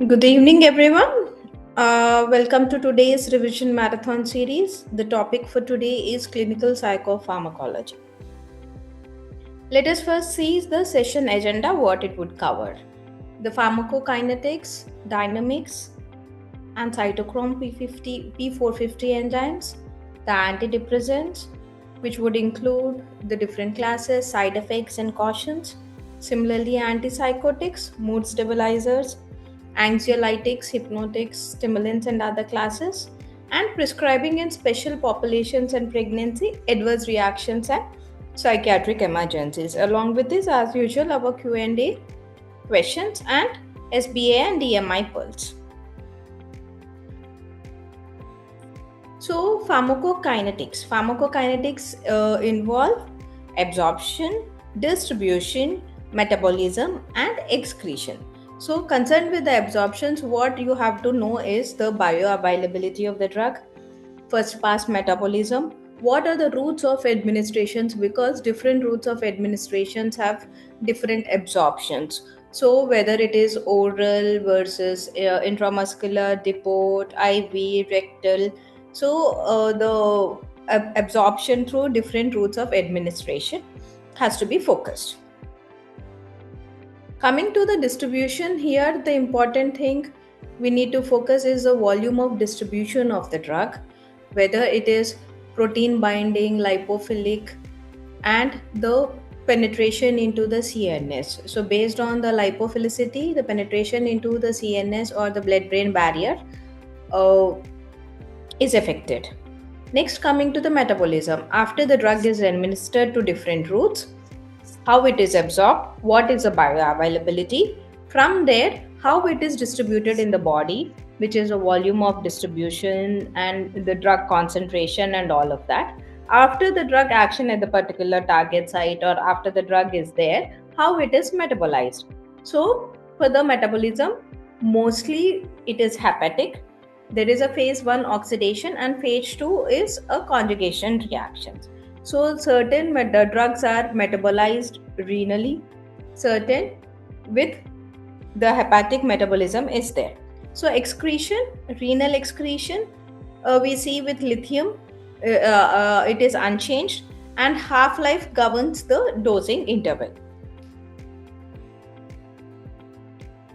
Good evening, everyone. Welcome to today's revision marathon series. The topic for today is clinical psychopharmacology. Let us first see the session agenda, what it would cover. The pharmacokinetics, dynamics, and cytochrome P450 enzymes, the antidepressants, which would include the different classes, side effects, and cautions. Similarly, antipsychotics, mood stabilizers, anxiolytics, hypnotics, stimulants, and other classes, and prescribing in special populations and pregnancy, adverse reactions, and psychiatric emergencies. Along with this, as usual, our Q&A questions and SBA and DMI pulse. So, pharmacokinetics. Pharmacokinetics involve absorption, distribution, metabolism, and excretion. So, concerned with the absorptions, what you have to know is the bioavailability of the drug, first pass metabolism. What are the routes of administrations? Because different routes of administrations have different absorptions. So, whether it is oral versus intramuscular, depot, IV, rectal, so the absorption through different routes of administration has to be focused. Coming to the distribution, here the important thing we need to focus is the volume of distribution of the drug, whether it is protein binding, lipophilic, and the penetration into the CNS. So, based on the lipophilicity, the penetration into the CNS or the blood brain barrier uh, is affected. Next, coming to the metabolism. After the drug is administered to different routes, how it is absorbed, what is the bioavailability. From there, how it is distributed in the body, which is a volume of distribution and the drug concentration and all of that. After the drug action at the particular target site or after the drug is there, how it is metabolized. So, for the metabolism, mostly it is hepatic. There is a phase 1 oxidation and phase 2 is a conjugation reaction. So, certain drugs are metabolized renally, certain with the hepatic metabolism is there. So, excretion, renal excretion, we see with lithium, it is unchanged and half life governs the dosing interval.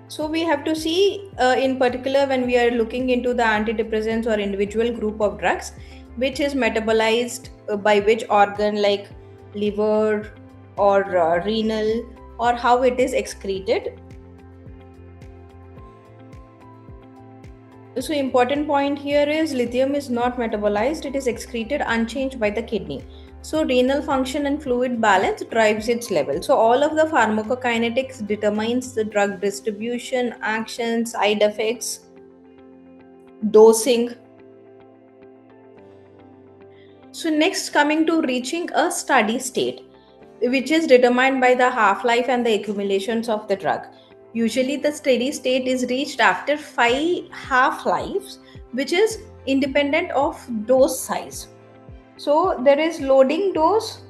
So we have to see in particular when we are looking into the antidepressants or individual group of drugs, which is metabolized by which organ like liver or renal, or how it is excreted. So important point here is lithium is not metabolized, it is excreted unchanged by the kidney. So renal function and fluid balance drives its level. So all of the pharmacokinetics determines the drug distribution, action, side effects, dosing. So next, coming to reaching a steady state, which is determined by the half-life and the accumulations of the drug. Usually the steady state is reached after 5 half-lives, which is independent of dose size. So there is loading dose.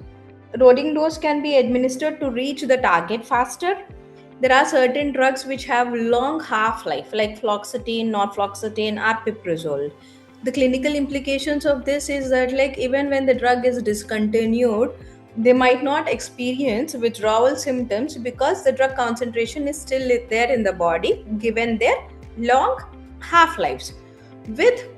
Loading dose can be administered to reach the target faster. There are certain drugs which have long half-life, like fluoxetine, norfloxacin, aripiprazole. The clinical implications of this is that, like, even when the drug is discontinued, they might not experience withdrawal symptoms because the drug concentration is still there in the body given their long half-lives. With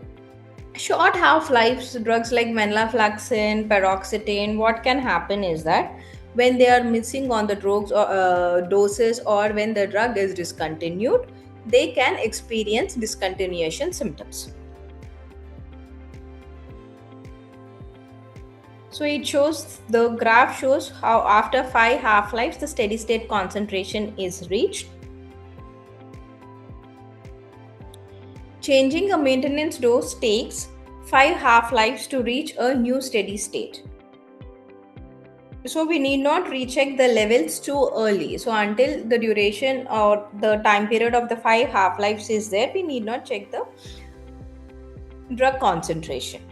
short half-lives drugs like venlafaxine, paroxetine, what can happen is that when they are missing on the drugs or doses, or when the drug is discontinued, they can experience discontinuation symptoms. So it shows, the graph shows how after 5 half-lives the steady state concentration is reached. Changing a maintenance dose takes 5 half-lives to reach a new steady state. So we need not recheck the levels too early. So until the duration or the time period of the 5 half-lives is there, we need not check the drug concentration.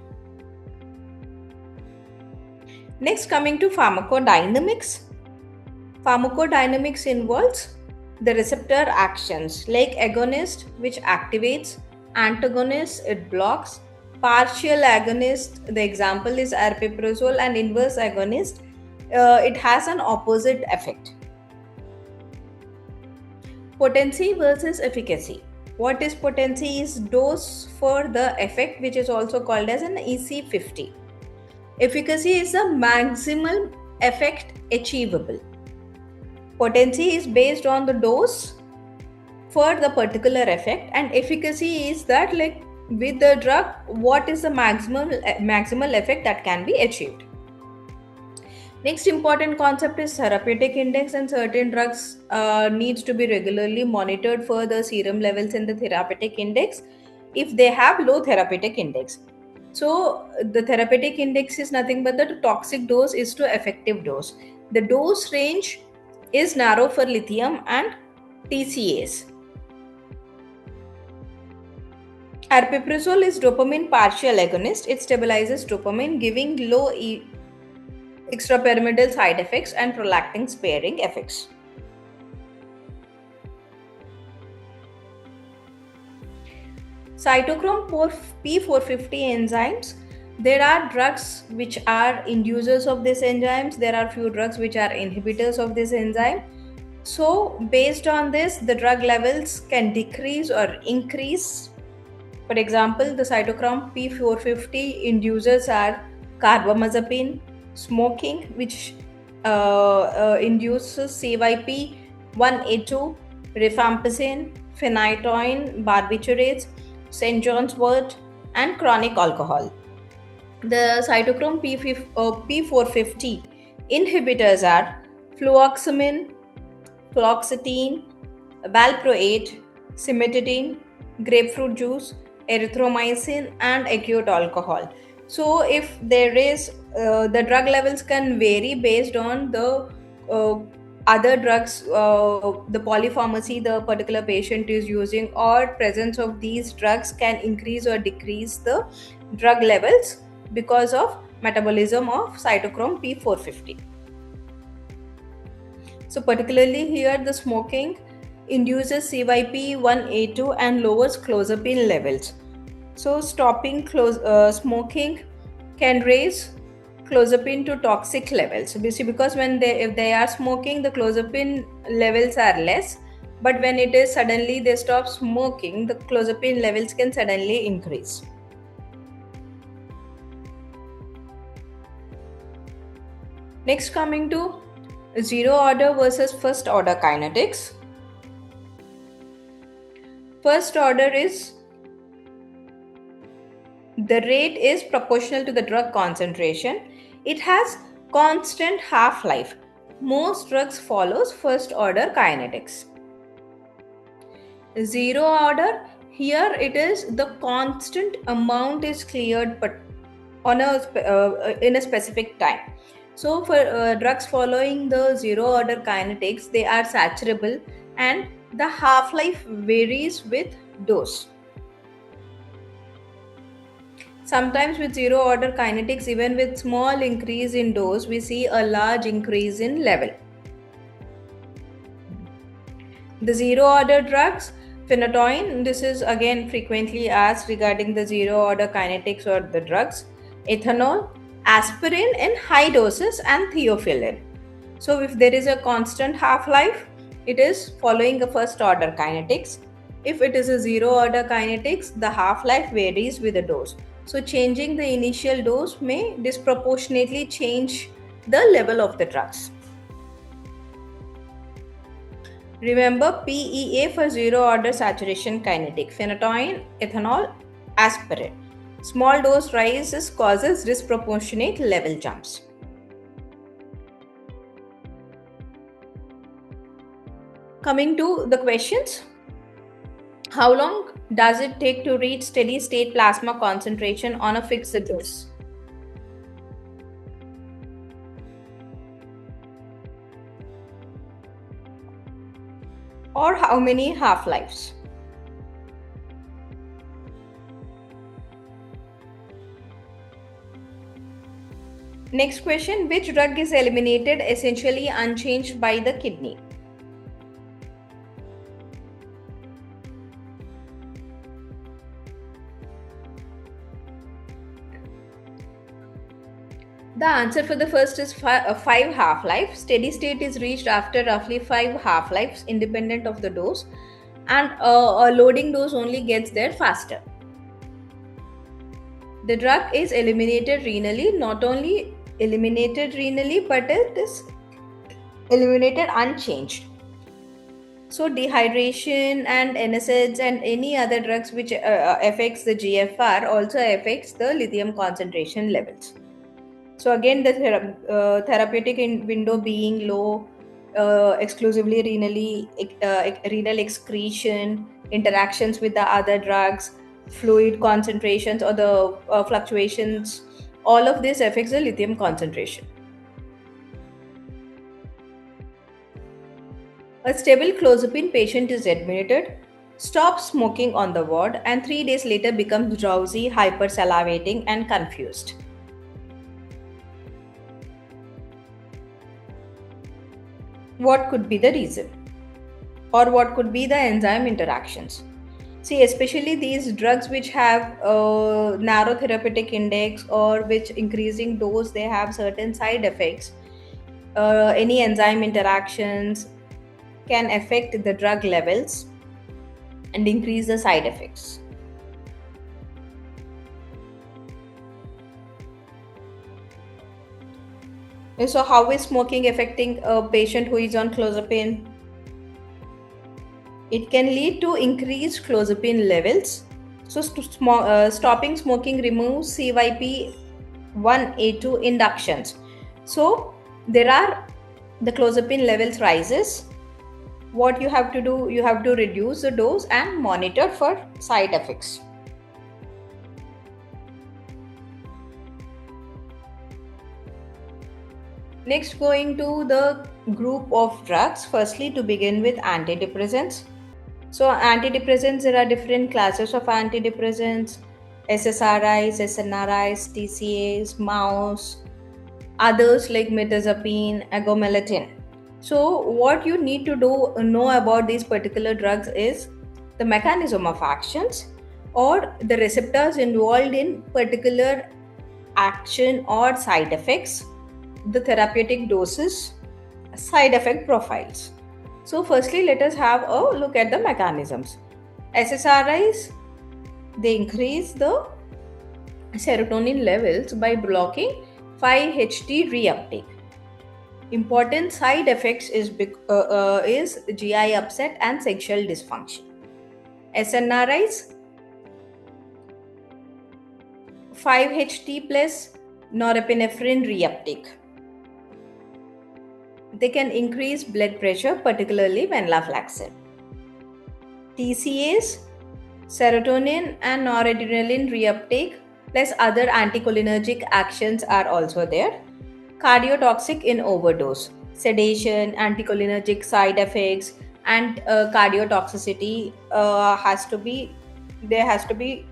Next, coming to pharmacodynamics. Pharmacodynamics involves The receptor actions like agonist, which activates, antagonist, it blocks, partial agonist, the example is aripiprazole, and inverse agonist, it has an opposite effect. Potency versus efficacy. What is potency is dose for the effect, which is also called as an EC50. Efficacy is the maximal effect achievable. Potency is based on the dose for the particular effect, and efficacy is that, like, with the drug, what is the maximal effect that can be achieved. Next important concept is therapeutic index, and certain drugs needs to be regularly monitored for the serum levels in the therapeutic index if they have low therapeutic index. So the therapeutic index is nothing but the toxic dose is to effective dose. The dose range is narrow for lithium and TCAs. Aripiprazole is dopamine partial agonist. It stabilizes dopamine, giving low extrapyramidal side effects and prolactin sparing effects. Cytochrome P450 enzymes. There are drugs which are inducers of these enzymes. There are few drugs which are inhibitors of this enzyme. So, based on this, the drug levels can decrease or increase. For example, the cytochrome P450 inducers are carbamazepine, smoking, which induces CYP1A2, rifampicin, phenytoin, barbiturates, St. John's wort, and chronic alcohol. The cytochrome P450 inhibitors are fluoxamine, fluoxetine, valproate, cimetidine, grapefruit juice, erythromycin, and acute alcohol. So, if there is the drug levels can vary based on the other drugs, the polypharmacy the particular patient is using, or presence of these drugs can increase or decrease the drug levels because of metabolism of cytochrome P450. So, particularly here, the smoking induces CYP1A2 and lowers clozapine levels. So, stopping smoking can raise clozapine to toxic levels. So, basically, because if they are smoking, the clozapine levels are less, but when it is suddenly they stop smoking, the clozapine levels can suddenly increase. Next, coming to zero order versus first order kinetics. First order is the rate is proportional to the drug concentration. It has constant half-life. Most drugs follows first order kinetics. Zero order, here it is the constant amount is cleared but on in a specific time. So for drugs following the zero order kinetics, they are saturable and the half-life varies with dose. Sometimes with zero order kinetics, even with small increase in dose, we see a large increase in level. The zero order drugs, phenytoin, this is again frequently asked regarding the zero order kinetics or the drugs, ethanol, aspirin in high doses, and theophylline. So if there is a constant half-life, it is following a first order kinetics. If it is a zero order kinetics, the half-life varies with the dose. So changing the initial dose may disproportionately change the level of the drugs. Remember PEA for zero order saturation kinetic, phenytoin, ethanol, aspirin. Small dose rises causes disproportionate level jumps. Coming to the questions. How long does it take to reach steady state plasma concentration on a fixed dose? Or how many half-lives? Next question, which drug is eliminated essentially unchanged by the kidney? The answer for the first is five half life. Steady state is reached after roughly five half lives, independent of the dose, and a loading dose only gets there faster. The drug is eliminated renally, not only eliminated renally, but it is eliminated unchanged. So dehydration and NSAIDs and any other drugs which affects the GFR also affects the lithium concentration levels. So again, the therapeutic window being low, exclusively renal excretion, interactions with the other drugs, fluid concentrations or the fluctuations, all of this affects the lithium concentration. A stable clozapine patient is admitted, stops smoking on the ward, and 3 days later becomes drowsy, hypersalivating, and confused. What could be the reason? Or what could be the enzyme interactions? See, especially these drugs which have a narrow therapeutic index or which increasing dose, they have certain side effects. Any enzyme interactions can affect the drug levels and increase the side effects. So, how is smoking affecting a patient who is on clozapine? It can lead to increased clozapine levels. So, stopping smoking removes CYP1A2 inductions. So, there are the clozapine levels rises. What you have to do, you have to reduce the dose and monitor for side effects. Next, going to the group of drugs. Firstly, to begin with, antidepressants. So, antidepressants, there are different classes of antidepressants: SSRIs, SNRIs, TCAs, MAOs, others like mirtazapine, agomelatine. So, what you need to know about these particular drugs is the mechanism of actions or the receptors involved in particular action or side effects, the therapeutic doses, side effect profiles. So, firstly, let us have a look at the mechanisms. SSRIs, they increase the serotonin levels by blocking 5-HT reuptake. Important side effects is GI upset and sexual dysfunction. SNRIs, 5-HT plus norepinephrine reuptake. They can increase blood pressure, particularly venlafaxine. TCAs, serotonin and noradrenaline reuptake plus other anticholinergic actions are also there. Cardiotoxic in overdose, sedation, anticholinergic side effects, and cardiotoxicity has to be there has to be.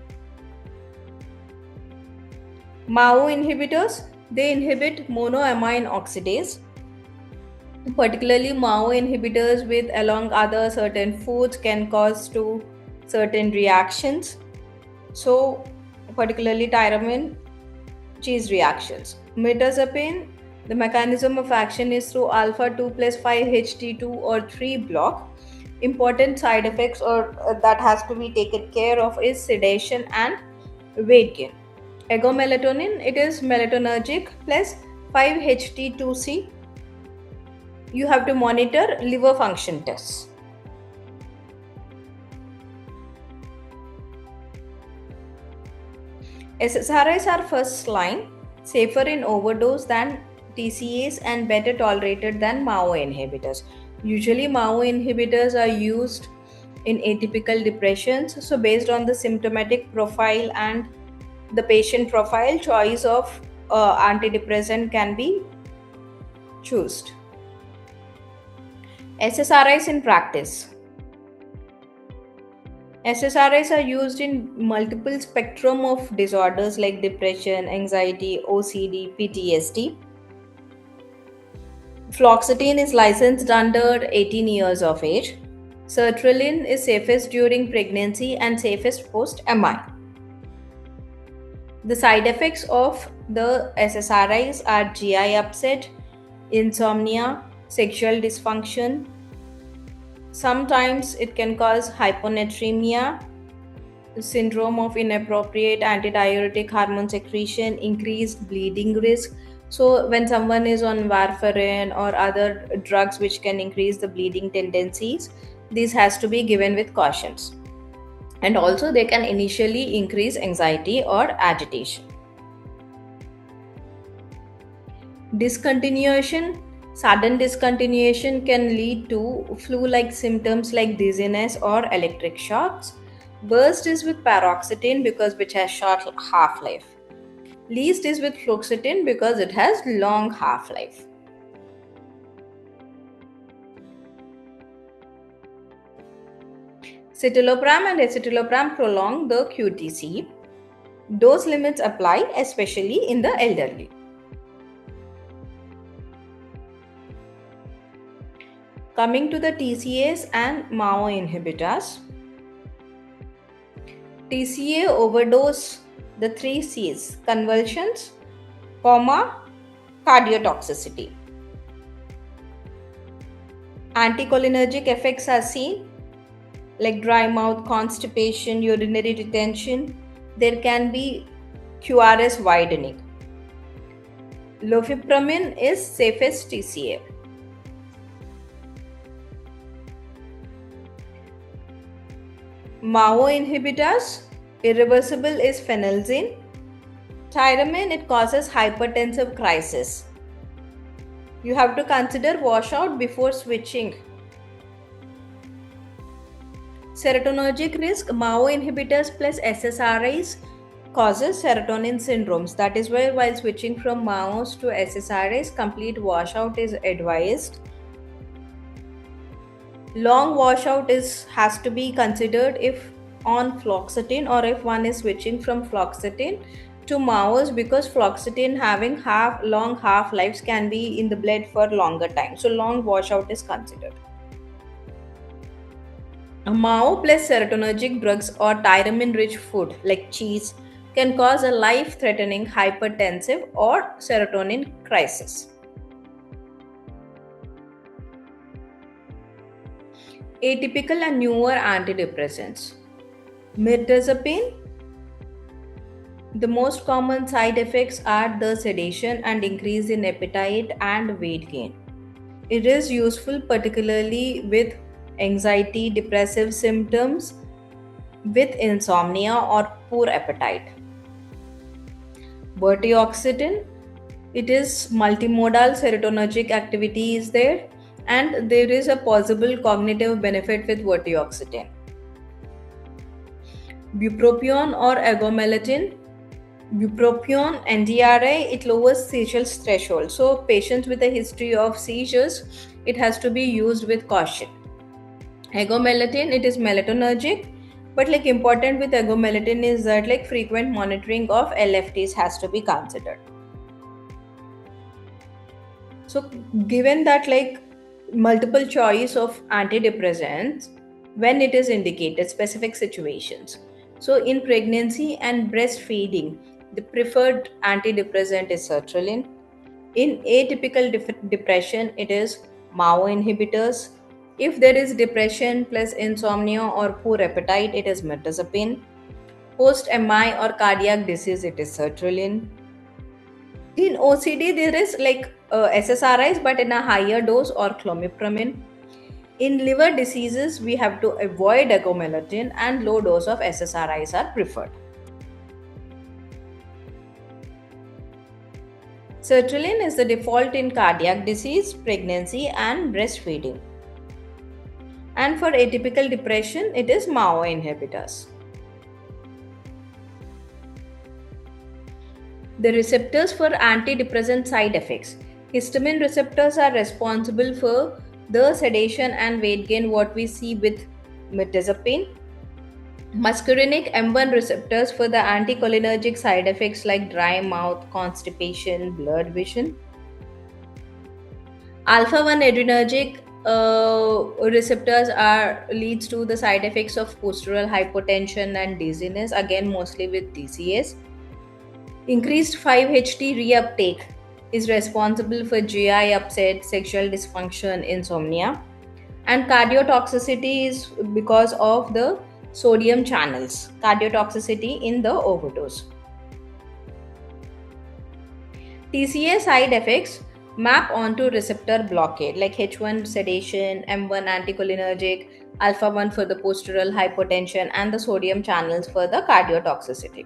MAO inhibitors, they inhibit monoamine oxidase. Particularly MAO inhibitors with along other certain foods can cause to certain reactions. So particularly tyramine cheese reactions. Mirtazapine, the mechanism of action is through alpha 2 plus 5-HT2 or 3 block. Important side effects or that has to be taken care of is sedation and weight gain. Agomelatonin, it is melatonergic plus 5-HT2C. You have to monitor liver function tests. SSRIs are first line, safer in overdose than TCAs and better tolerated than MAO inhibitors. Usually, MAO inhibitors are used in atypical depressions. So, based on the symptomatic profile and the patient profile, choice of antidepressant can be chosen. SSRIs in practice. SSRIs are used in multiple spectrum of disorders like depression, anxiety, OCD, PTSD. Fluoxetine is licensed under 18 years of age. Sertraline is safest during pregnancy and safest post MI. The side effects of The SSRIs are GI upset, insomnia, sexual dysfunction. Sometimes it can cause hyponatremia, syndrome of inappropriate antidiuretic hormone secretion, increased bleeding risk. So, when someone is on warfarin or other drugs which can increase the bleeding tendencies, this has to be given with cautions. And also, they can initially increase anxiety or agitation. Discontinuation, sudden discontinuation can lead to flu like symptoms like dizziness or electric shocks. Burst is with paroxetine because which has short half life. Least is with fluoxetine because it has long half life. Citalopram and escitalopram prolong the QTC. Dose limits apply especially in the elderly. Coming to the TCAs and MAO inhibitors. TCA overdose, the three C's: convulsions, coma, cardiotoxicity. Anticholinergic effects are seen like dry mouth, constipation, urinary retention. There can be QRS widening. Lofipramine is safest TCA. MAO inhibitors, irreversible is phenelzine. Tyramine, it causes hypertensive crisis. You have to consider washout before switching. Serotonergic risk, MAO inhibitors plus SSRIs causes serotonin syndromes. That is why while switching from MAOs to SSRIs, complete washout is advised. Long washout has to be considered if on fluoxetine or if one is switching from fluoxetine to MAOs, because fluoxetine having long half lives can be in the blood for longer time. So long washout is considered. A MAO plus serotonergic drugs or tyramine rich food like cheese can cause a life threatening hypertensive or serotonin crisis. Atypical and newer antidepressants. Mirtazapine. The most common side effects are the sedation and increase in appetite and weight gain. It is useful particularly with anxiety, depressive symptoms, with insomnia or poor appetite. Vertioxetine. It is multimodal serotonergic activity is there, and there is a possible cognitive benefit with vertioxetine. Bupropion or agomelatine. Bupropion NDRI, it lowers seizures threshold. So patients with a history of seizures, it has to be used with caution. Agomelatine, it is melatonergic, but like important with agomelatine is that like frequent monitoring of LFTs has to be considered. So given that like multiple choice of antidepressants when it is indicated specific situations. So in pregnancy and breastfeeding, the preferred antidepressant is sertraline. In atypical depression, it is MAO inhibitors. If there is depression plus insomnia or poor appetite, it is mirtazapine. Post MI or cardiac disease, it is sertraline. In OCD, there is like SSRIs, but in a higher dose, or clomipramine. In liver diseases, we have to avoid agomelatine and low dose of SSRIs are preferred. Sertraline is the default in cardiac disease, pregnancy, and breastfeeding. And for atypical depression, it is MAO inhibitors. The receptors for antidepressant side effects. Histamine receptors are responsible for the sedation and weight gain, what we see with mirtazapine. Muscarinic M1 receptors for the anticholinergic side effects like dry mouth, constipation, blurred vision. Alpha 1 adrenergic receptors leads to the side effects of postural hypotension and dizziness, again mostly with TCAs. Increased 5-HT reuptake is responsible for GI upset, sexual dysfunction, insomnia, and cardiotoxicity is because of the sodium channels, cardiotoxicity in the overdose. TCA side effects map onto receptor blockade like H1 sedation, M1 anticholinergic, alpha 1 for the postural hypotension, and the sodium channels for the cardiotoxicity.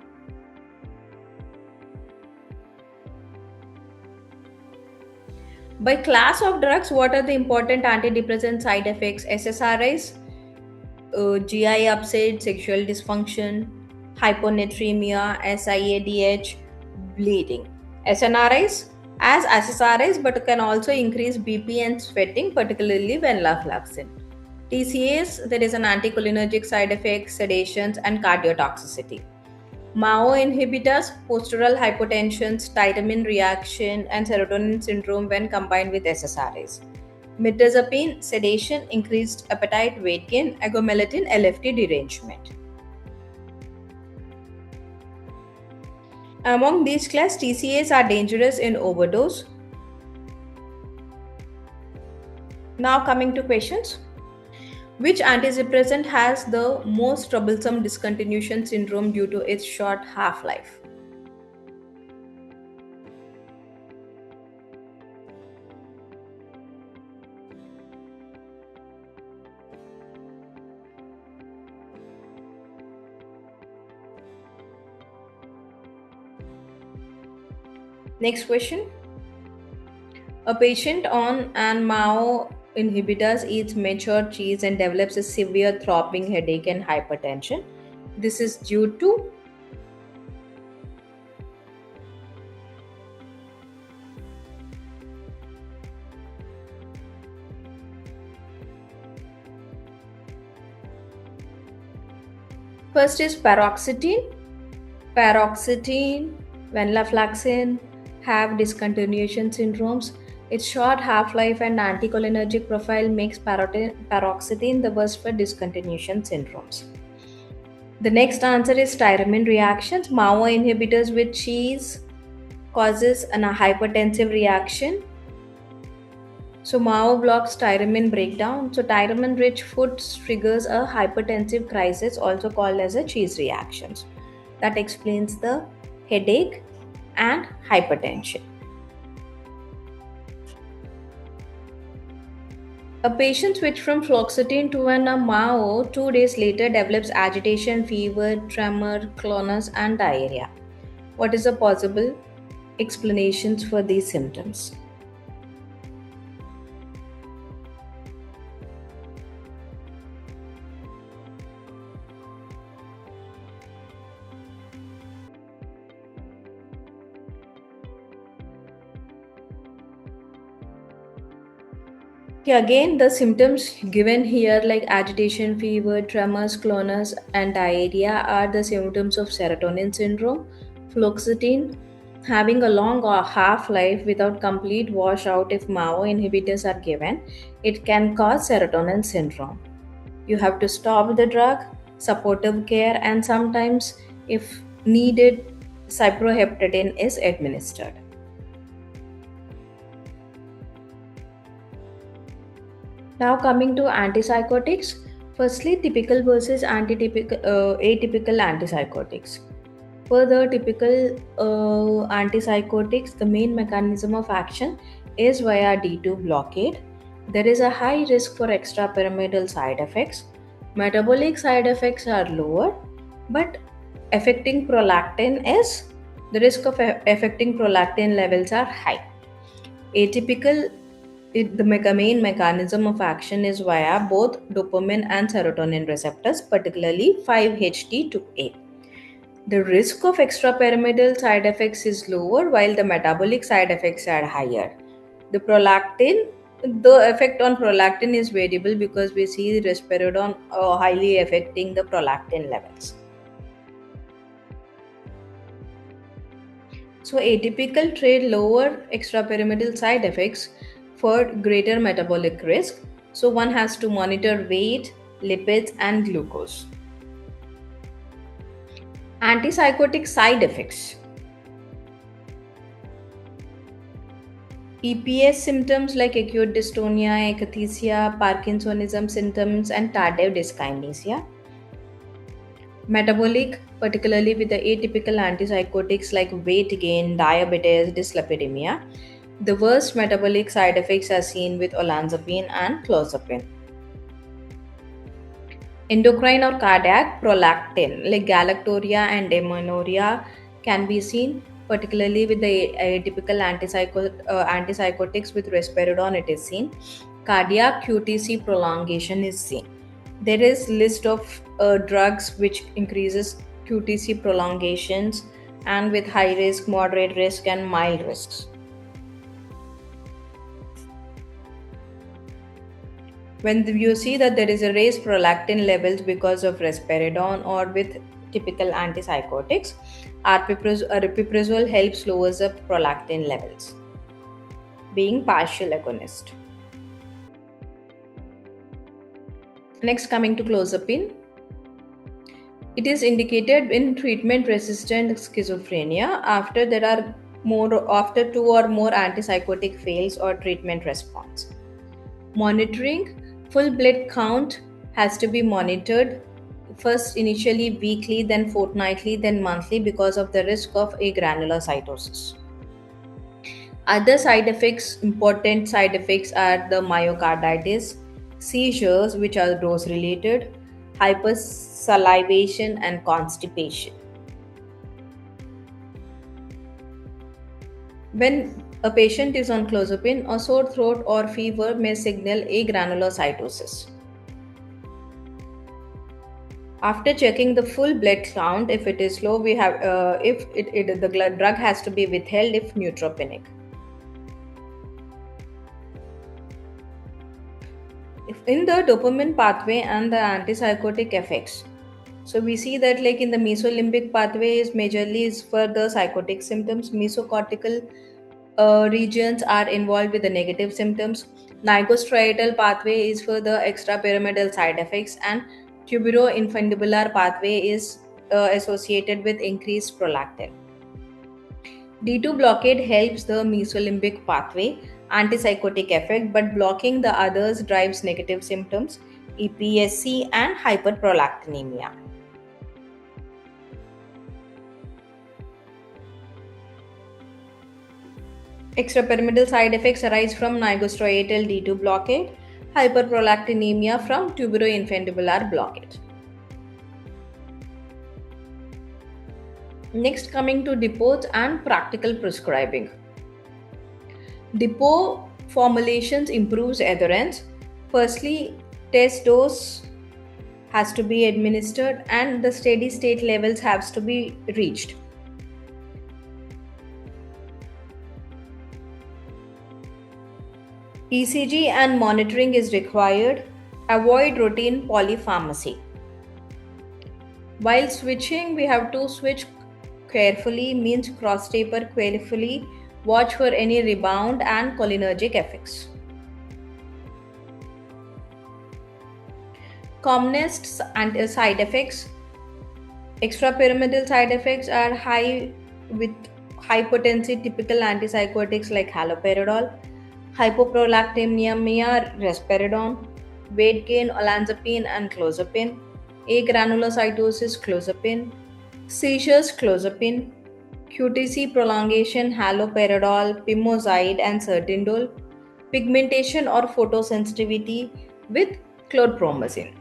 By class of drugs, what are the important antidepressant side effects? SSRIs, GI upset, sexual dysfunction, hyponatremia, SIADH, bleeding. SNRIs as SSRIs but can also increase BP and sweating, particularly when venlafaxine. TCAs, there is an anticholinergic side effect, sedations, and cardiotoxicity. MAO inhibitors, postural hypotension, tiramine reaction, and serotonin syndrome when combined with SSRIs. Mirtazapine, sedation, increased appetite, weight gain, agomelatine, LFT derangement. Among these class, TCAs are dangerous in overdose. Now coming to questions. Which antidepressant has the most troublesome discontinuation syndrome due to its short half-life? Next question. A patient on an MAO inhibitors eats mature cheese and develops a severe throbbing headache and hypertension. This is due to first is paroxetine. Paroxetine, venlafaxine have discontinuation syndromes. Its short half-life and anticholinergic profile makes paroxetine the worst for discontinuation syndromes. The next answer is tyramine reactions. MAO inhibitors with cheese causes a hypertensive reaction. So MAO blocks tyramine breakdown. So tyramine-rich foods triggers a hypertensive crisis, also called as a cheese reactions. That explains the headache and hypertension. A patient switched from fluoxetine to an MAO 2 days later develops agitation, fever, tremor, clonus, and diarrhea. What is the possible explanations for these symptoms? Okay, again, the symptoms given here, like agitation, fever, tremors, clonus, and diarrhea, are the symptoms of serotonin syndrome. Fluoxetine having a long half life without complete washout, if MAO inhibitors are given, it can cause serotonin syndrome. You have to stop the drug, supportive care, and sometimes, if needed, cyproheptadine is administered. Now coming to antipsychotics. Firstly, typical versus atypical antipsychotics. For the typical antipsychotics, the main mechanism of action is via D2 blockade. There is a high risk for extrapyramidal side effects. Metabolic side effects are lower, but affecting prolactin is the risk of affecting prolactin levels are high. Atypical, the main mechanism of action is via both dopamine and serotonin receptors, particularly 5-HT2A. The risk of extrapyramidal side effects is lower while the metabolic side effects are higher. The effect on prolactin is variable because we see risperidone highly affecting the prolactin levels. So atypical trade lower extrapyramidal side effects for greater metabolic risk. So one has to monitor weight, lipids, and glucose. Antipsychotic side effects. EPS symptoms like acute dystonia, akathisia, Parkinsonism symptoms, and tardive dyskinesia. Metabolic, particularly with the atypical antipsychotics like weight gain, diabetes, dyslipidemia. The worst metabolic side effects are seen with olanzapine and clozapine. Endocrine or cardiac, prolactin like galactoria and amenorrhea can be seen, particularly with the atypical antipsychotics with risperidone. It is seen. Cardiac QTC prolongation is seen. There is list of drugs which increases QTC prolongations and with high risk, moderate risk, and mild risks. When you see that there is a raised prolactin levels because of risperidone or with typical antipsychotics, aripiprazole helps lowers up prolactin levels, being partial agonist. Next, coming to clozapine, it is indicated in treatment-resistant schizophrenia after two or more antipsychotic fails or treatment response. Monitoring, full blood count has to be monitored first initially weekly, then fortnightly, then monthly because of the risk of agranulocytosis. Other side effects, important side effects are the myocarditis, seizures which are dose related, hypersalivation and constipation. When a patient is on clozapine, a sore throat or fever may signal agranulocytosis. After checking the full blood count, if it is low, we have if the drug has to be withheld if neutropenic. In the dopamine pathway and the antipsychotic effects, so we see that like in the mesolimbic pathway is majorly is for the psychotic symptoms. Mesocortical regions are involved with the negative symptoms. Nigrostriatal pathway is for the extrapyramidal side effects, and tuberoinfundibular pathway is associated with increased prolactin. D2 blockade helps the mesolimbic pathway antipsychotic effect, but blocking the others drives negative symptoms, EPSC and hyperprolactinemia. Extrapyramidal side effects arise from nigrostriatal D2 blockade, hyperprolactinemia from tuberoinfundibular blockade. Next, coming to depots and practical prescribing. Depot formulations improves adherence. Firstly, test dose has to be administered and the steady state levels has to be reached. ECG and monitoring is required. Avoid routine polypharmacy. While switching, we have to switch carefully, means cross taper carefully, watch for any rebound and cholinergic effects. Commonest and side effects. Extrapyramidal side effects are high with high potency typical antipsychotics like haloperidol, hypoprolactinemia, risperidone, weight gain, olanzapine and clozapine, agranulocytosis, clozapine, seizures, clozapine, QTC prolongation, haloperidol, pimozide and cerdindol, pigmentation or photosensitivity with chlorpromazine.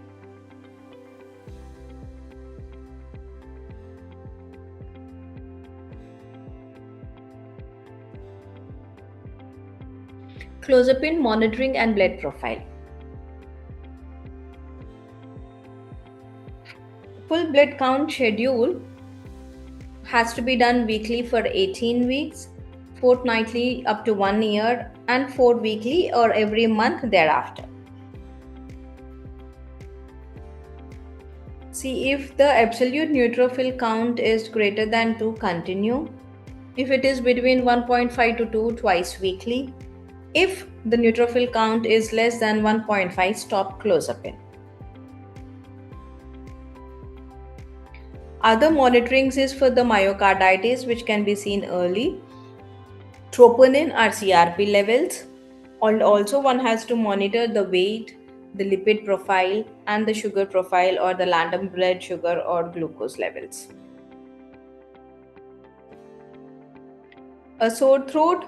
Clozapine monitoring and blood profile. Full blood count schedule has to be done weekly for 18 weeks, fortnightly up to 1 year, and 4 weekly or every month thereafter. See if the absolute neutrophil count is greater than 2, continue. If it is between 1.5 to 2, twice weekly. If the neutrophil count is less than 1.5, stop clozapine. Other monitorings is for the myocarditis, which can be seen early. troponin or CRP levels. And also, one has to monitor the weight, the lipid profile, and the sugar profile or the random blood sugar or glucose levels. A sore throat,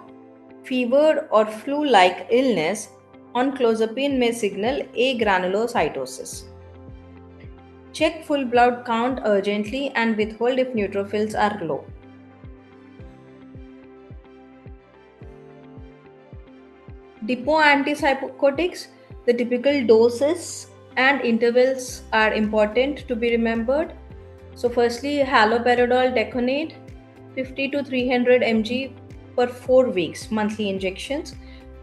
fever, or flu like illness on clozapine may signal agranulocytosis. Check full blood count urgently and withhold if neutrophils are low. Depot antipsychotics, the typical doses and intervals are important to be remembered. So, firstly, haloperidol decanate 50 to 300 mg per 4 weeks, monthly injections.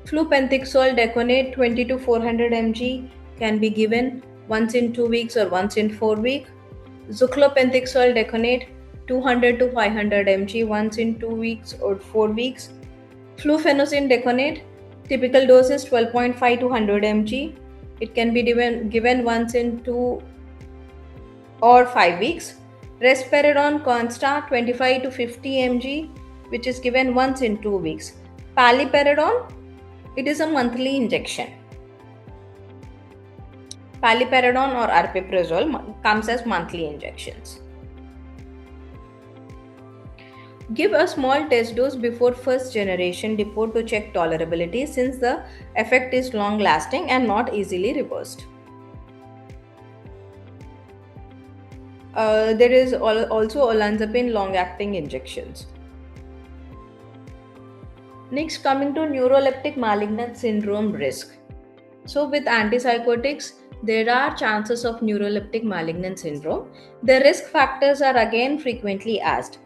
Flupentixol decanate 20 to 400 mg can be given once in 2 weeks or once in 4 weeks. Zuclopentixol decanate 200 to 500 mg once in 2 weeks or 4 weeks. Flufenozin decanate, typical dose is 12.5 to 100 mg. It can be given once in 2 or 5 weeks. Risperidone consta 25 to 50 mg, which is given once in 2 weeks. Paliperidone, it is a monthly injection. Paliperidone or aripiprazole comes as monthly injections. Give a small test dose before first generation depot to check tolerability since the effect is long lasting and not easily reversed. There is also olanzapine long acting injections. Next, coming to neuroleptic malignant syndrome risk. So, with antipsychotics, there are chances of neuroleptic malignant syndrome. The risk factors are again frequently asked.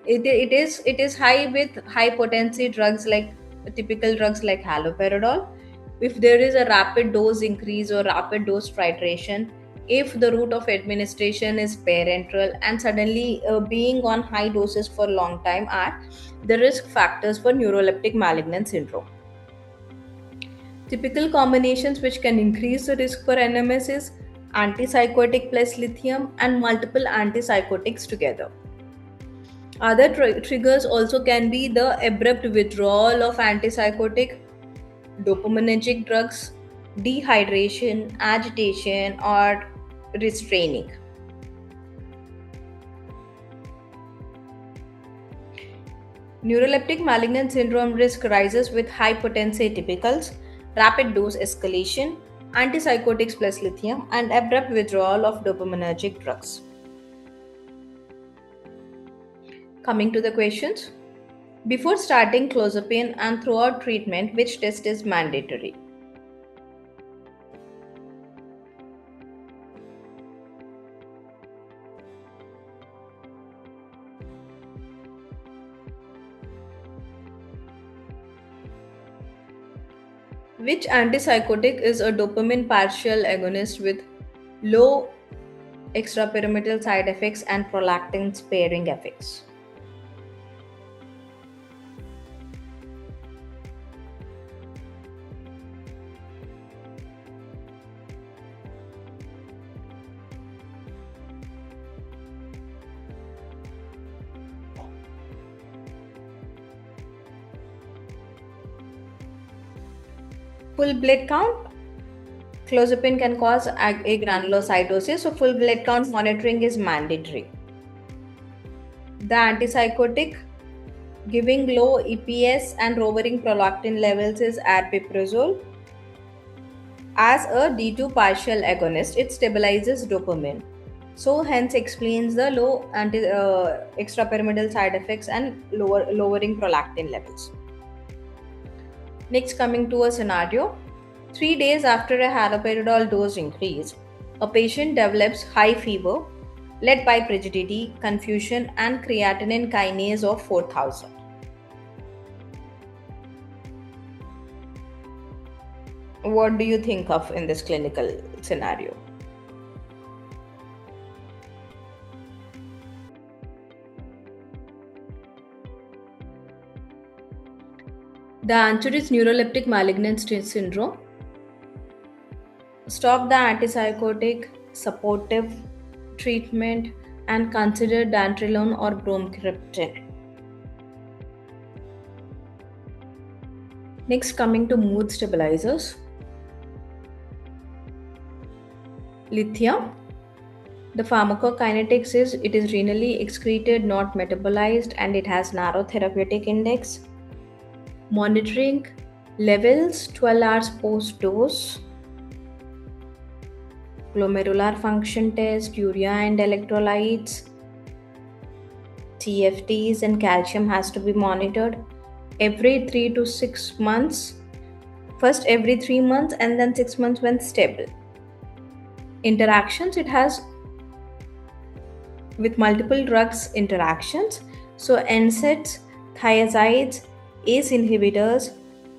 It is high with high potency drugs like typical drugs like haloperidol. If there is a rapid dose increase or rapid dose titration, if the route of administration is parenteral and suddenly being on high doses for long time are the risk factors for neuroleptic malignant syndrome. Typical combinations which can increase the risk for NMS is antipsychotic plus lithium and multiple antipsychotics together. Other triggers also can be the abrupt withdrawal of antipsychotic, dopaminergic drugs, dehydration, agitation, or restraining. Neuroleptic malignant syndrome risk rises with high potency atypicals, rapid dose escalation, antipsychotics plus lithium, and abrupt withdrawal of dopaminergic drugs. Coming to the questions. Before starting clozapine and throughout treatment, which test is mandatory? Which antipsychotic is a dopamine partial agonist with low extrapyramidal side effects and prolactin sparing effects? Full blood count. Clozapine can cause agranulocytosis, so full blood count monitoring is mandatory. The antipsychotic giving low EPS and lowering prolactin levels is aripiprazole. As a D2 partial agonist, it stabilizes dopamine. So, hence explains the low extrapyramidal side effects and lowering prolactin levels. Next, coming to a scenario. 3 days after a haloperidol dose increase, a patient develops high fever led by frigidity, confusion, and creatinine kinase of 4000. What do you think of in this clinical scenario? The answer is neuroleptic malignant syndrome. Stop the antipsychotic, supportive treatment, and consider dantrolone or bromocriptine. Next, coming to mood stabilizers, lithium. The pharmacokinetics is it is renally excreted, not metabolized, and it has narrow therapeutic index. Monitoring levels 12 hours post dose, glomerular function test, urea and electrolytes, TFTs, and calcium has to be monitored every 3 to 6 months. First every 3 months and then 6 months when stable. Interactions, it has with multiple drugs interactions. So NSAIDs, thiazides, ACE inhibitors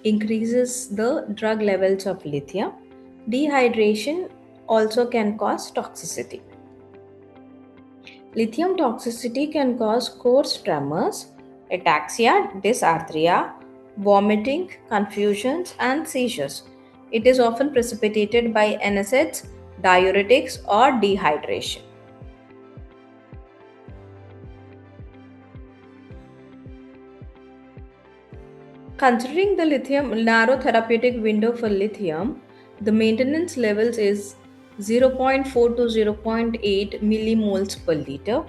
increases the drug levels of lithium. Dehydration also can cause toxicity. Lithium toxicity can cause coarse tremors, ataxia, dysarthria, vomiting, confusions, and seizures. It is often precipitated by NSAIDs, diuretics, or dehydration. Considering the lithium narrow therapeutic window for lithium, the maintenance levels is zero point 0.4 to zero point 0.8 millimoles per liter.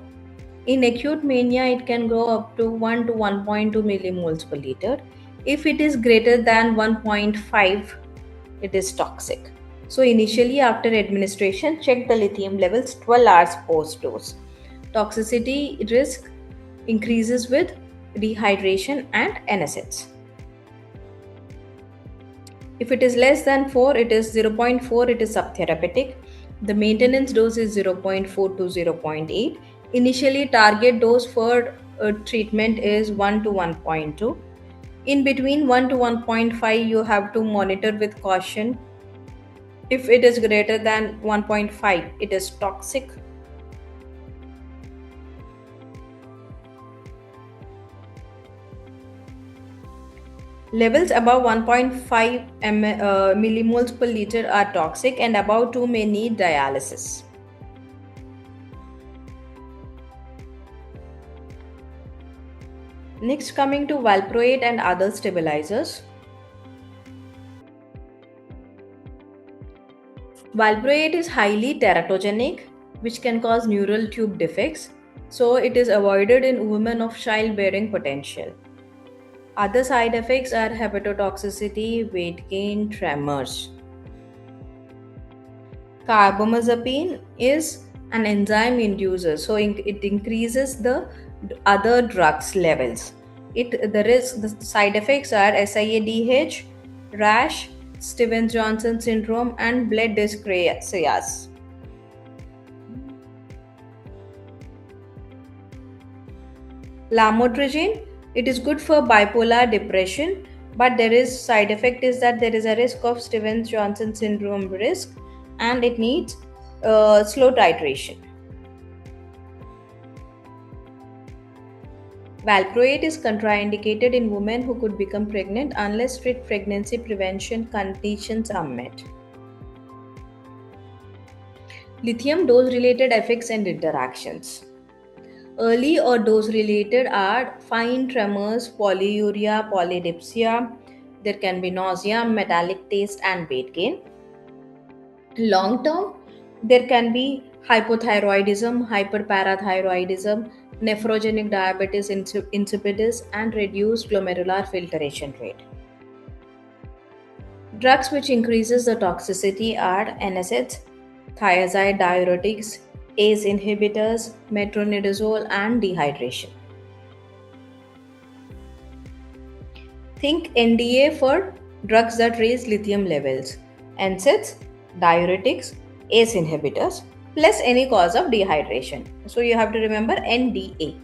In acute mania, it can go up to 1 to 1.2 millimoles per liter. If it is greater than 1.5, it is toxic. So, initially, after administration, check the lithium levels 12 hours post dose. Toxicity risk increases with dehydration and NSAIDs. If it is less than 4, it is zero point 0.4, it is subtherapeutic. The maintenance dose is zero point 0.4 to zero point 0.8. Initially, target dose for treatment is 1 to 1.2. In between 1 to 1.5, you have to monitor with caution. If it is greater than 1.5, it is toxic. Levels above 1.5 millimoles per liter are toxic, and above 2 may need dialysis. Next, coming to valproate and other stabilizers. Valproate is highly teratogenic, which can cause neural tube defects, so it is avoided in women of childbearing potential. Other side effects are hepatotoxicity, weight gain, tremors. Carbamazepine is an enzyme inducer, so it increases the other drugs levels. The side effects are SIADH, rash, Stevens-Johnson syndrome, and blood dyscrasias. Lamotrigine, it is good for bipolar depression, but there is side effect is that there is a risk of Stevens-Johnson syndrome risk, and it needs slow titration. Valproate is contraindicated in women who could become pregnant unless strict pregnancy prevention conditions are met. Lithium dose related effects and interactions. Early or dose related are fine tremors, polyuria, polydipsia. There can be nausea, metallic taste, and weight gain. Long term, there can be hypothyroidism, hyperparathyroidism, nephrogenic diabetes insipidus, and reduced glomerular filtration rate. Drugs which increases the toxicity are NSAIDs, thiazide diuretics, ACE inhibitors, metronidazole, and dehydration. Think NDA for drugs that raise lithium levels, NSAIDs, diuretics, ACE inhibitors, plus any cause of dehydration. So you have to remember NDA.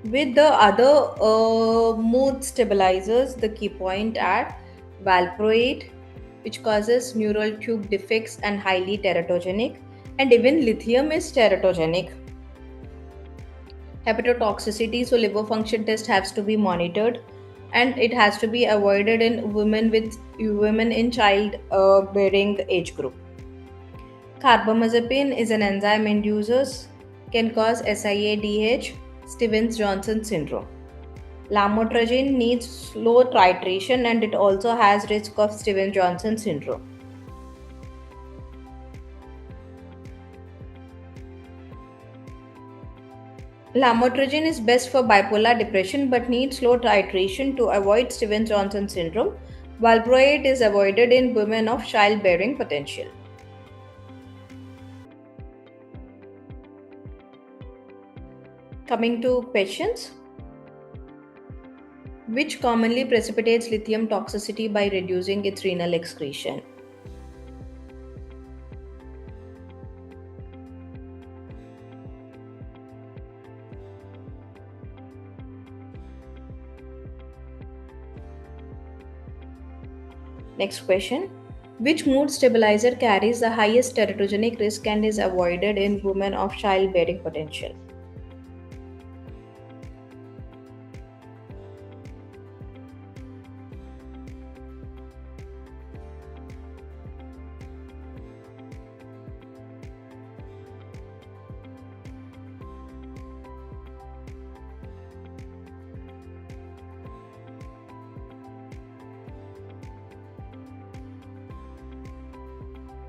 With the other mood stabilizers, the key point are valproate, which causes neural tube defects and highly teratogenic, and even lithium is teratogenic. Hepatotoxicity, so liver function test has to be monitored, and it has to be avoided in women in child bearing age group. Carbamazepine is an enzyme inducer, can cause SIADH, Stevens-Johnson syndrome. Lamotrigine needs slow titration and it also has risk of Stevens-Johnson syndrome. Lamotrigine is best for bipolar depression but needs slow titration to avoid Stevens-Johnson syndrome. Valproate is avoided in women of childbearing potential. Coming to patients, which commonly precipitates lithium toxicity by reducing its renal excretion. Next question. Which mood stabilizer carries the highest teratogenic risk and is avoided in women of childbearing potential?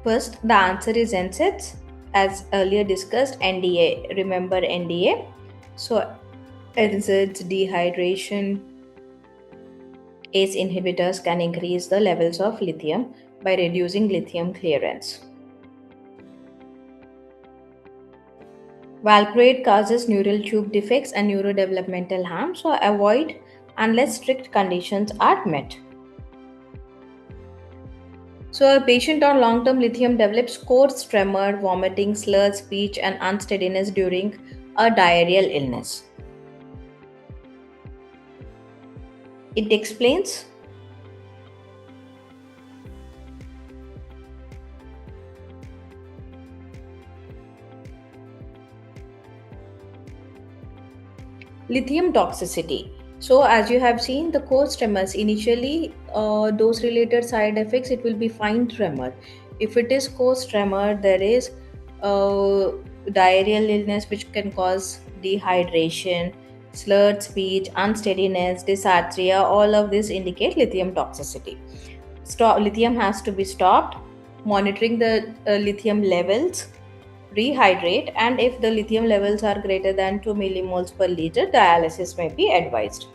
First, the answer is NSAIDs. As earlier discussed, NDA. Remember NDA? So, NSAIDs, dehydration, ACE inhibitors can increase the levels of lithium by reducing lithium clearance. Valproate causes neural tube defects and neurodevelopmental harm, so avoid unless strict conditions are met. So, a patient on long term lithium develops coarse tremor, vomiting, slurred speech, and unsteadiness during a diarrheal illness. It explains lithium toxicity. So, as you have seen, the coarse tremors initially, dose related side effects, it will be fine tremor. If it is coarse tremor, there is uh, diarrheal illness which can cause dehydration, slurred speech, unsteadiness, dysarthria. All of this indicate lithium toxicity. Lithium has to be stopped. Monitoring the lithium levels, rehydrate, and if the lithium levels are greater than 2 millimoles per liter, dialysis may be advised.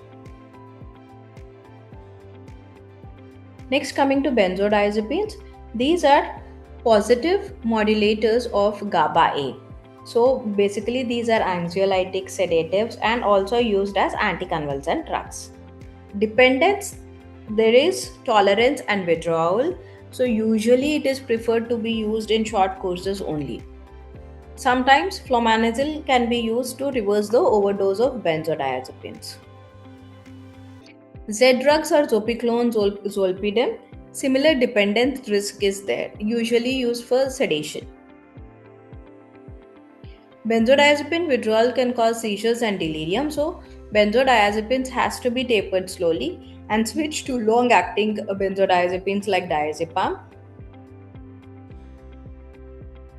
Next, coming to benzodiazepines, these are positive modulators of GABA A. So basically, these are anxiolytic sedatives and also used as anticonvulsant drugs. Dependence, there is tolerance and withdrawal. So usually it is preferred to be used in short courses only. Sometimes flumazenil can be used to reverse the overdose of benzodiazepines. Z drugs are zopiclone, zolpidem. Similar dependence risk is there, usually used for sedation. Benzodiazepine withdrawal can cause seizures and delirium, so benzodiazepines has to be tapered slowly and switch to long-acting benzodiazepines like diazepam.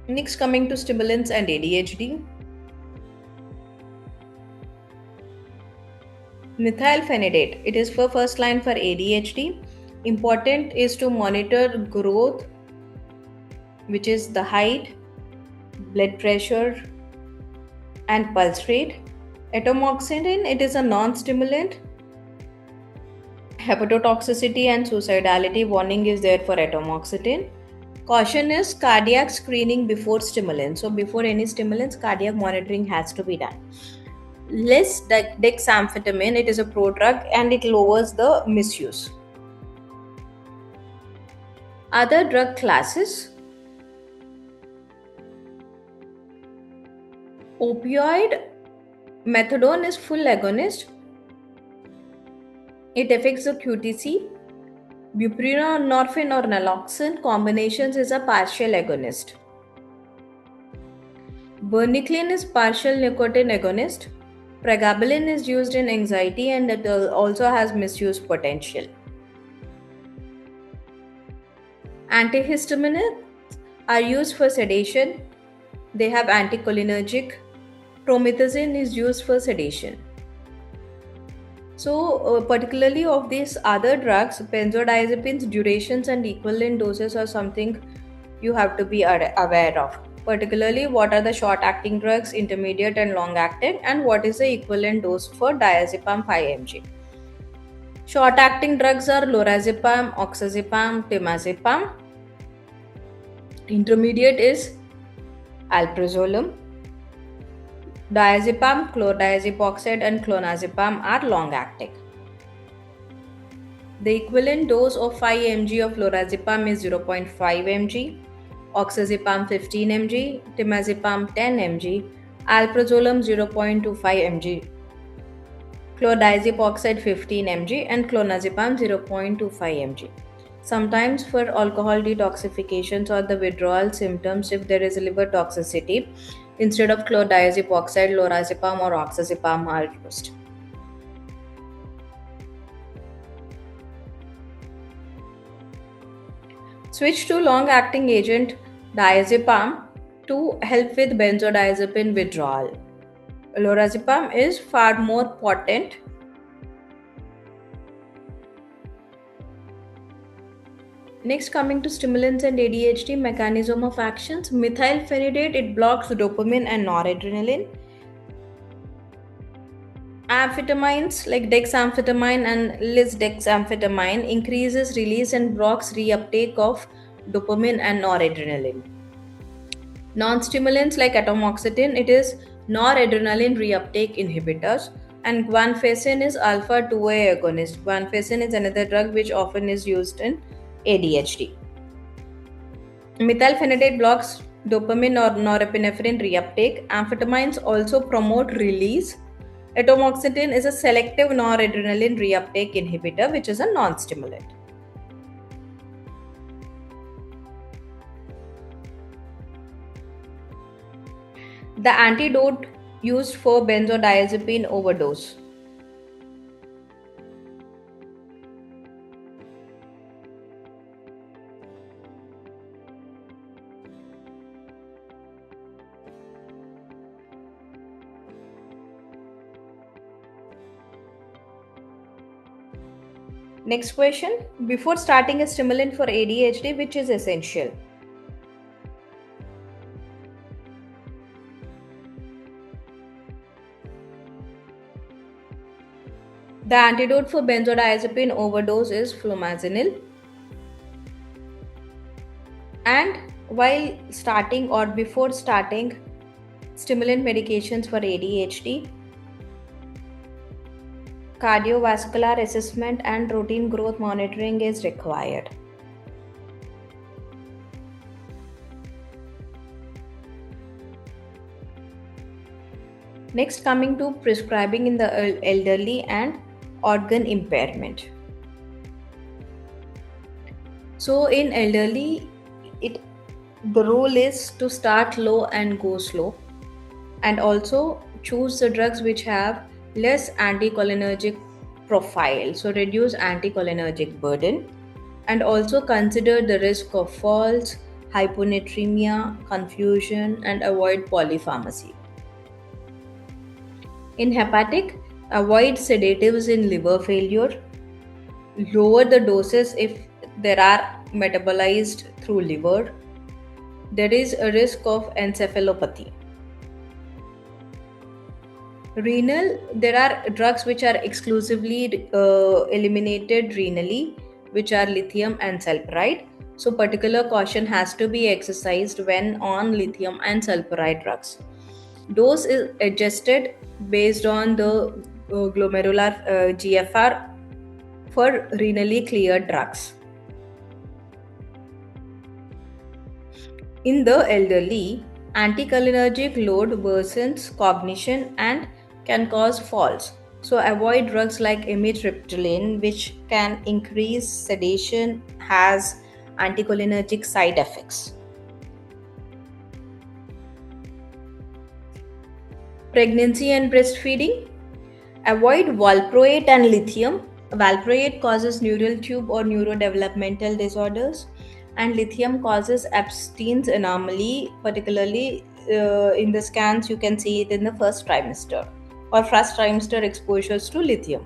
Next, coming to stimulants and ADHD. Methylphenidate. It is for first line for ADHD. Important is to monitor growth, which is the height, blood pressure, and pulse rate. Atomoxetine, it is a non-stimulant. Hepatotoxicity and suicidality warning is there for atomoxetine. Caution is cardiac screening before stimulants. So before any stimulants, cardiac monitoring has to be done. Less dexamphetamine, it is a prodrug and it lowers the misuse. Other drug classes. Opioid, methadone is full agonist. It affects the QTC. Buprenorphine or naloxone combinations is a partial agonist. Varenicline is partial nicotine agonist. Pregabalin is used in anxiety and it also has misuse potential. Antihistamines are used for sedation. They have anticholinergic. Promethazine is used for sedation. So, particularly of these other drugs, benzodiazepines, durations and equivalent doses are something you have to be aware of. Particularly, what are the short acting drugs, intermediate and long acting, and what is the equivalent dose for diazepam 5 mg. Short acting drugs are lorazepam, oxazepam, temazepam. Intermediate is alprazolam. Diazepam, chlordiazepoxide, and clonazepam are long acting. The equivalent dose of 5 mg of lorazepam is 0.5 mg, oxazepam 15 mg, temazepam 10 mg, alprazolam 0.25 mg, chlordiazepoxide 15 mg, and clonazepam 0.25 mg. Sometimes for alcohol detoxifications or the withdrawal symptoms, if there is liver toxicity, instead of chlordiazepoxide, lorazepam or oxazepam are used. Switch to long-acting agent diazepam to help with benzodiazepine withdrawal. Lorazepam is far more potent. Next, coming to stimulants and ADHD mechanism of actions, methylphenidate, it blocks dopamine and noradrenaline. Amphetamines like dexamphetamine and lisdexamphetamine increases release and blocks reuptake of dopamine and noradrenaline. Non-stimulants like atomoxetine, it is noradrenaline reuptake inhibitors, and guanfacine is alpha 2A agonist. Guanfacine is another drug which often is used in ADHD. Methylphenidate blocks dopamine or norepinephrine reuptake. Amphetamines also promote release. Atomoxetine is a selective noradrenaline reuptake inhibitor, which is a non-stimulant. The antidote used for benzodiazepine overdose. Next question. Before starting a stimulant for ADHD, which is essential? The antidote for benzodiazepine overdose is flumazenil. And while starting or before starting stimulant medications for ADHD, cardiovascular assessment and routine growth monitoring is required. Next, coming to prescribing in the elderly and organ impairment. So in elderly, the rule is to start low and go slow, and also choose the drugs which have less anticholinergic profile, so reduce anticholinergic burden, and also consider the risk of falls, hyponatremia, confusion, and avoid polypharmacy. In hepatic, avoid sedatives in liver failure, lower the doses if there are metabolized through liver. There is a risk of encephalopathy. Renal, there are drugs which are exclusively eliminated renally, which are lithium and sulfuride. So, particular caution has to be exercised when on lithium and sulfuride drugs. Dose is adjusted based on the glomerular GFR for renally cleared drugs. In the elderly, anticholinergic load worsens cognition and can cause falls. So avoid drugs like amitriptyline, which can increase sedation, has anticholinergic side effects. Pregnancy and breastfeeding. Avoid valproate and lithium. Valproate causes neural tube or neurodevelopmental disorders, and lithium causes Epstein's anomaly, particularly in the scans you can see it in the first trimester or first trimester exposures to lithium.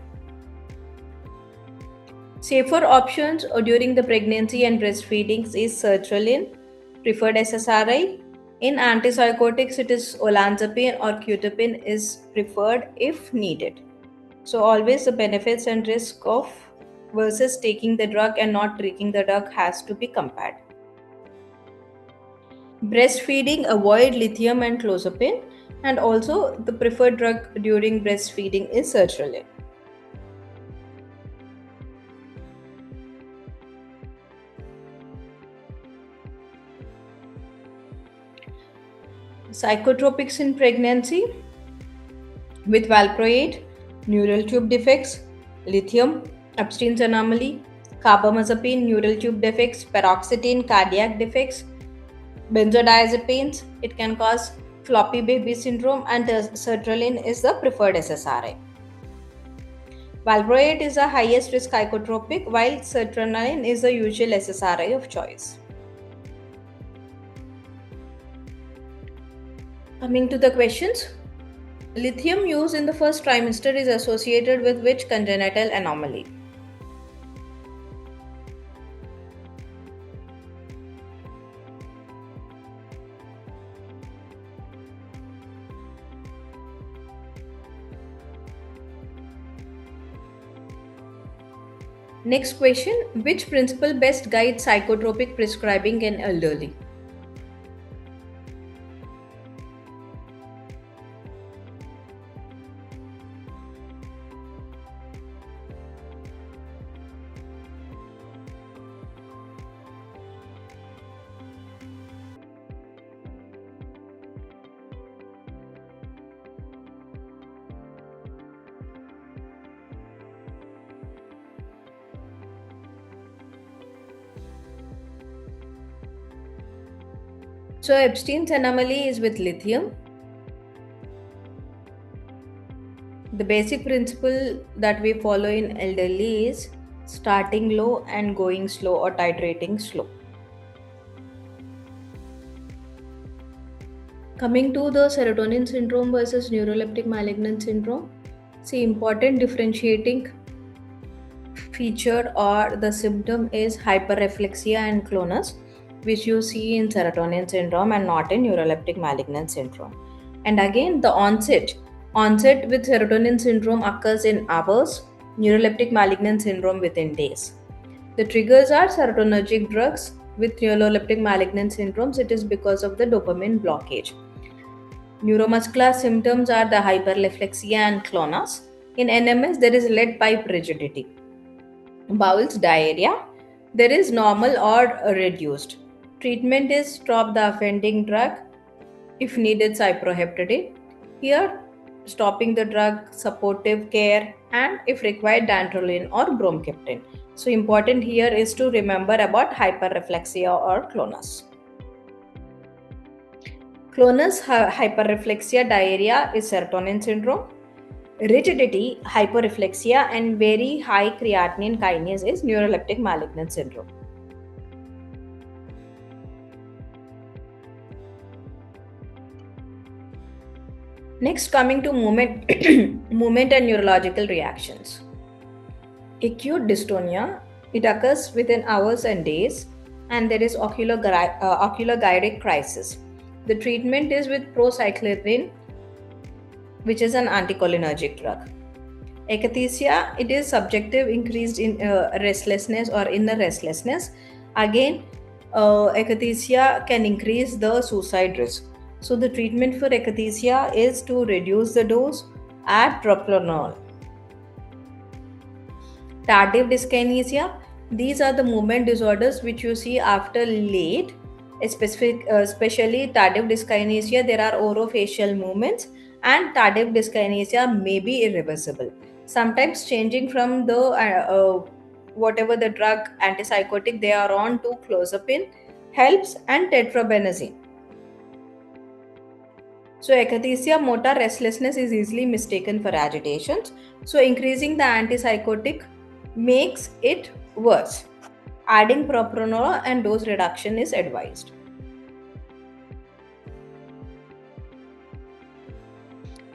Safer options during the pregnancy and breastfeeding is sertraline, preferred SSRI. In antipsychotics, it is olanzapine or quetiapine is preferred if needed. So always the benefits and risk of versus taking the drug and not taking the drug has to be compared. Breastfeeding, avoid lithium and clozapine, and also the preferred drug during breastfeeding is sertraline. Psychotropics in pregnancy with valproate, neural tube defects, lithium, Epstein's anomaly, carbamazepine, neural tube defects, paroxetine, cardiac defects, benzodiazepines. It can cause floppy baby syndrome, and sertraline is the preferred SSRI. Valproate is the highest risk psychotropic, while sertraline is the usual SSRI of choice. Coming to the questions, lithium use in the first trimester is associated with which congenital anomaly? Next question, which principle best guides psychotropic prescribing in elderly? So Epstein's anomaly is with lithium. The basic principle that we follow in elderly is starting low and going slow or titrating slow. Coming to the serotonin syndrome versus neuroleptic malignant syndrome, see, important differentiating feature or the symptom is hyperreflexia and clonus, which you see in serotonin syndrome and not in neuroleptic malignant syndrome. And again, the onset with serotonin syndrome occurs in hours, neuroleptic malignant syndrome within days. The triggers are serotonergic drugs. With neuroleptic malignant syndromes, it is because of the dopamine blockage. Neuromuscular symptoms are the hyperreflexia and clonus. In NMS, there is lead pipe rigidity. Bowels diarrhea, there is normal or reduced. Treatment is stop the offending drug, if needed cyproheptadine. Here, stopping the drug, supportive care, and if required dantrolene or bromkiptine. So important here is to remember about hyperreflexia or clonus. Clonus hyperreflexia diarrhea is serotonin syndrome. Rigidity, hyperreflexia, and very high creatinine kinase is neuroleptic malignant syndrome. Next, coming to movement, movement and neurological reactions. Acute dystonia, it occurs within hours and days, and there is ocular gyric crisis. The treatment is with procyclidine, which is an anticholinergic drug. Akathisia, it is subjective increased in restlessness or inner restlessness. Again, akathisia can increase the suicide risk. So the treatment for akathisia is to reduce the dose, add propranolol. Tardive dyskinesia, these are the movement disorders which you see after late, especially tardive dyskinesia. There are orofacial movements, and tardive dyskinesia may be irreversible. Sometimes changing from the whatever the drug antipsychotic they are on to clozapine helps, and tetrabenazine. So akathisia, motor restlessness is easily mistaken for agitations. So increasing the antipsychotic makes it worse. Adding propranolol and dose reduction is advised.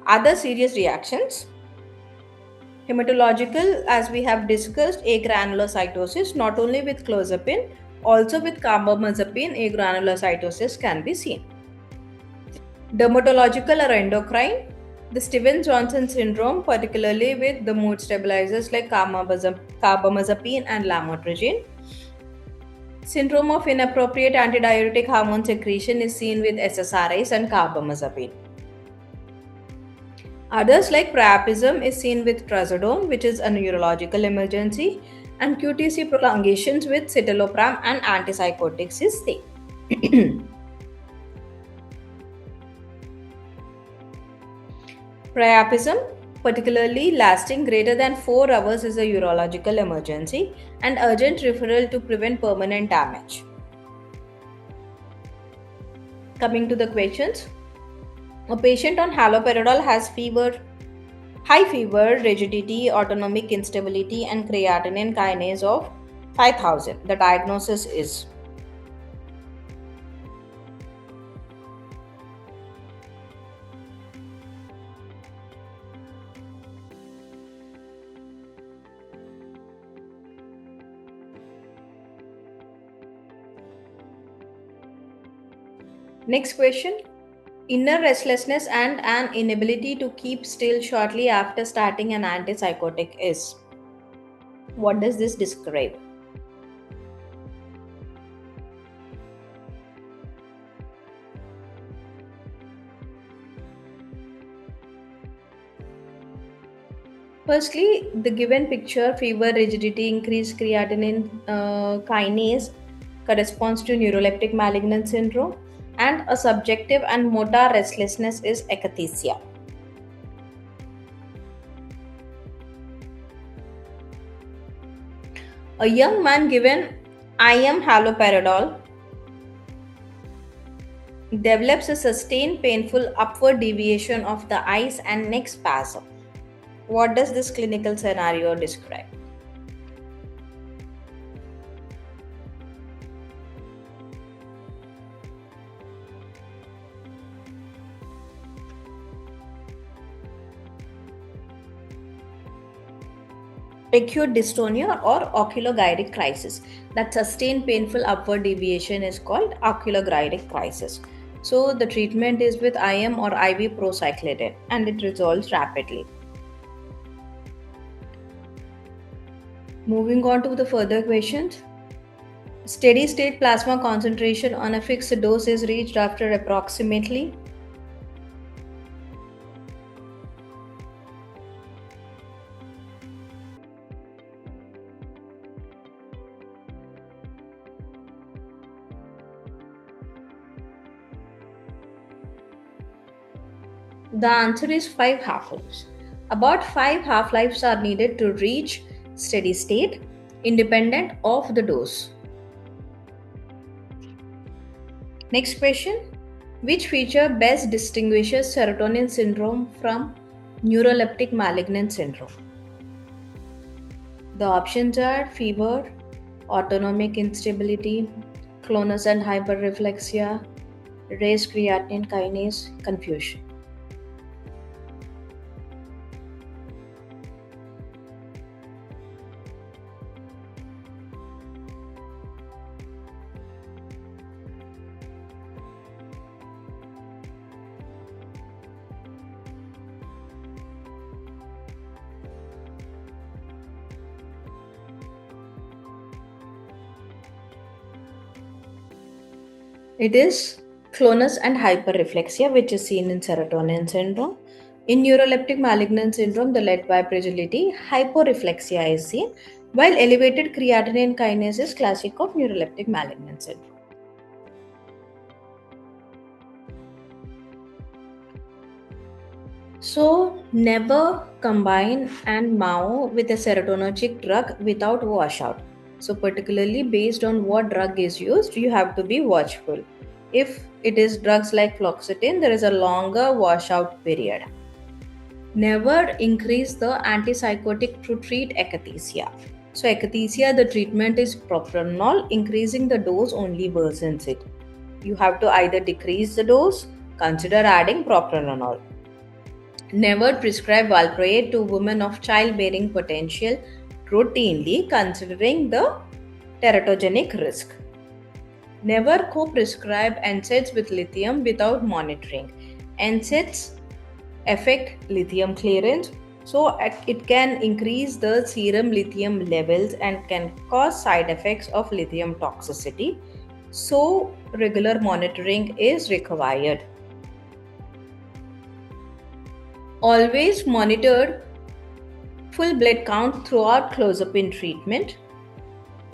Other serious reactions. Hematological, as we have discussed, agranulocytosis, not only with clozapine, also with carbamazepine, agranulocytosis can be seen. Dermatological or endocrine, the Stevens-Johnson syndrome, particularly with the mood stabilizers like carbamazepine and lamotrigine. Syndrome of inappropriate antidiuretic hormone secretion is seen with SSRIs and carbamazepine. Others like priapism is seen with trazodone, which is a neurological emergency, and QTC prolongations with citalopram and antipsychotics is seen. Priapism, particularly lasting greater than 4 hours, is a urological emergency and urgent referral to prevent permanent damage. Coming to the questions, a patient on haloperidol has fever, high fever, rigidity, autonomic instability, and creatinine kinase of 5000. The diagnosis is next question. Inner restlessness and an inability to keep still shortly after starting an antipsychotic is. What does this describe? Firstly, the given picture, fever, rigidity, increased creatinine kinase, corresponds to neuroleptic malignant syndrome, and a subjective and motor restlessness is akathisia. A young man given IM haloperidol develops a sustained painful upward deviation of the eyes and neck spasm. What does this clinical scenario describe? Acute dystonia or oculogyric crisis. That sustained painful upward deviation is called oculogyric crisis. So the treatment is with IM or IV procyclidine and it resolves rapidly. Moving on to the further questions. Steady state plasma concentration on a fixed dose is reached after approximately. The answer is 5 half-lives. About 5 half-lives are needed to reach steady state, independent of the dose. Next question. Which feature best distinguishes serotonin syndrome from neuroleptic malignant syndrome? The options are fever, autonomic instability, clonus and hyperreflexia, raised creatinine kinase, confusion. It is clonus and hyperreflexia, which is seen in serotonin syndrome. In neuroleptic malignant syndrome, the led by fragility, hyporeflexia is seen, while elevated creatinine kinase is classic of neuroleptic malignant syndrome. So, never combine and MAO with a serotonergic drug without washout. So, particularly based on what drug is used, you have to be watchful. If it is drugs like fluoxetine, there is a longer washout period. Never increase the antipsychotic to treat akathisia. So, akathisia, the treatment is propranolol. Increasing the dose only worsens it. You have to either decrease the dose, consider adding propranolol. Never prescribe valproate to women of childbearing potential routinely, considering the teratogenic risk. Never co-prescribe NSAIDs with lithium without monitoring. NSAIDs affect lithium clearance, so it can increase the serum lithium levels and can cause side effects of lithium toxicity. So regular monitoring is required. Always monitor full blood count throughout clozapine treatment.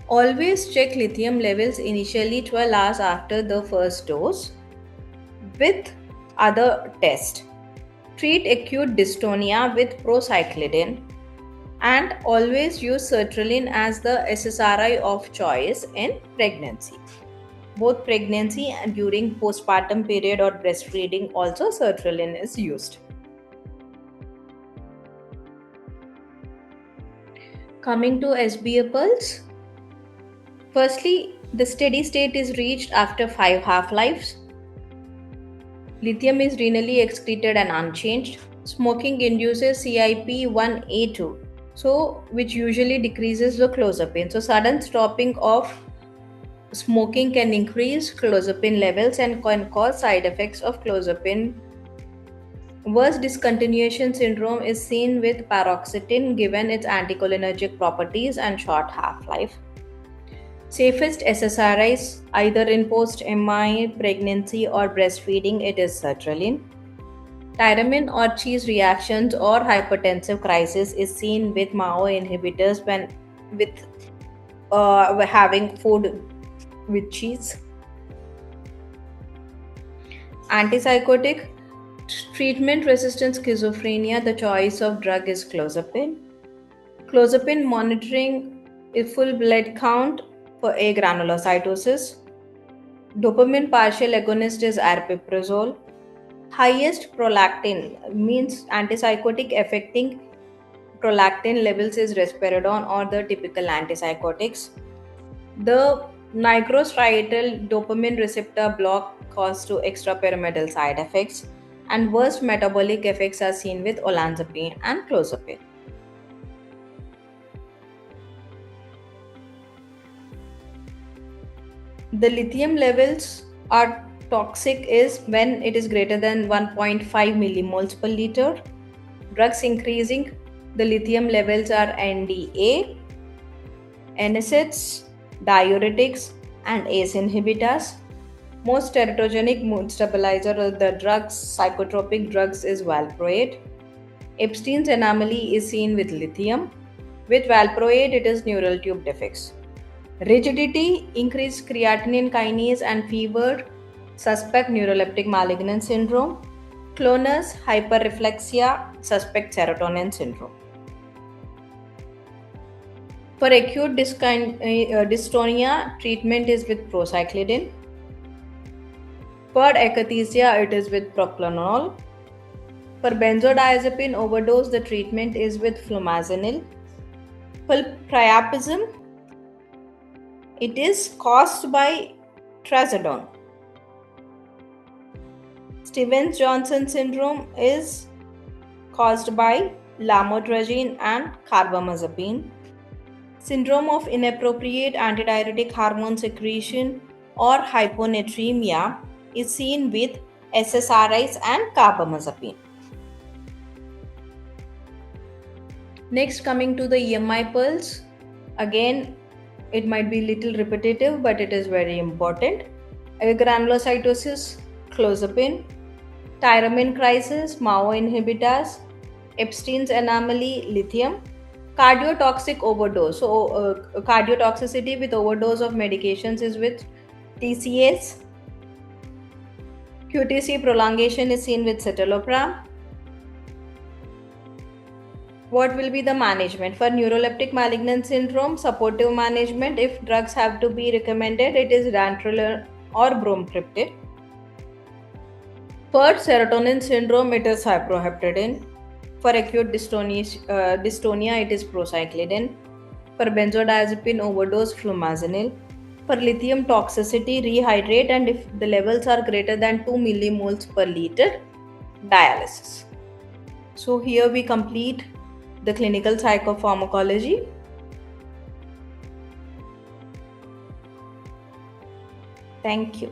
Always check lithium levels initially 12 hours after the first dose with other tests. Treat acute dystonia with procyclidine and always use sertraline as the SSRI of choice in pregnancy. Both pregnancy and during postpartum period or breastfeeding also sertraline is used. Coming to SBA pulse. Firstly, the steady state is reached after 5 half-lives. Lithium is renally excreted and unchanged. Smoking induces CYP1A2, so which usually decreases the clozapine. So sudden stopping of smoking can increase clozapine levels and can cause side effects of clozapine. Worst discontinuation syndrome is seen with paroxetine given its anticholinergic properties and short half-life. Safest SSRIs, either in post-MI, pregnancy, or breastfeeding, it is sertraline. Tyramine or cheese reactions or hypertensive crisis is seen with MAO inhibitors when with having food with cheese. Antipsychotic treatment-resistant schizophrenia, the choice of drug is clozapine. Clozapine monitoring a full blood count for agranulocytosis. Dopamine partial agonist is aripiprazole. Highest prolactin means antipsychotic affecting prolactin levels is risperidone or the typical antipsychotics. The nigrostriatal dopamine receptor block causes to extrapyramidal side effects, and worst metabolic effects are seen with olanzapine and clozapine. The lithium levels are toxic is when it is greater than 1.5 millimoles per liter. Drugs increasing the lithium levels are NDA, NSAIDs, diuretics, and ACE inhibitors. Most teratogenic mood stabilizer of the drugs, psychotropic drugs, is valproate. Epstein's anomaly is seen with lithium. With valproate, it is neural tube defects. Rigidity, increased creatinine kinase, and fever, suspect neuroleptic malignant syndrome. Clonus, hyperreflexia, suspect serotonin syndrome. For acute dystonia, treatment is with procyclidine. For akathisia, it is with propranolol. For benzodiazepine overdose, the treatment is with flumazenil. For priapism, it is caused by trazodone. Stevens-Johnson syndrome is caused by lamotrigine and carbamazepine. Syndrome of inappropriate antidiuretic hormone secretion or hyponatremia is seen with SSRIs and carbamazepine. Next, coming to the EMI pulse. Again, it might be little repetitive, but it is very important. Granulocytosis, clozapine. Tyramine crisis, MAO inhibitors. Epstein's anomaly, lithium. Cardiotoxic overdose. So, cardiotoxicity with overdose of medications is with TCS. QTC prolongation is seen with citalopram. What will be the management? For neuroleptic malignant syndrome, supportive management, if drugs have to be recommended, it is dantrolene or bromocriptide. For serotonin syndrome, it is cyproheptadine. For acute dystonia, it is procyclidine. For benzodiazepine overdose, flumazenil. For lithium toxicity, rehydrate, and if the levels are greater than 2 millimoles per liter, dialysis. So here we complete the clinical psychopharmacology. Thank you.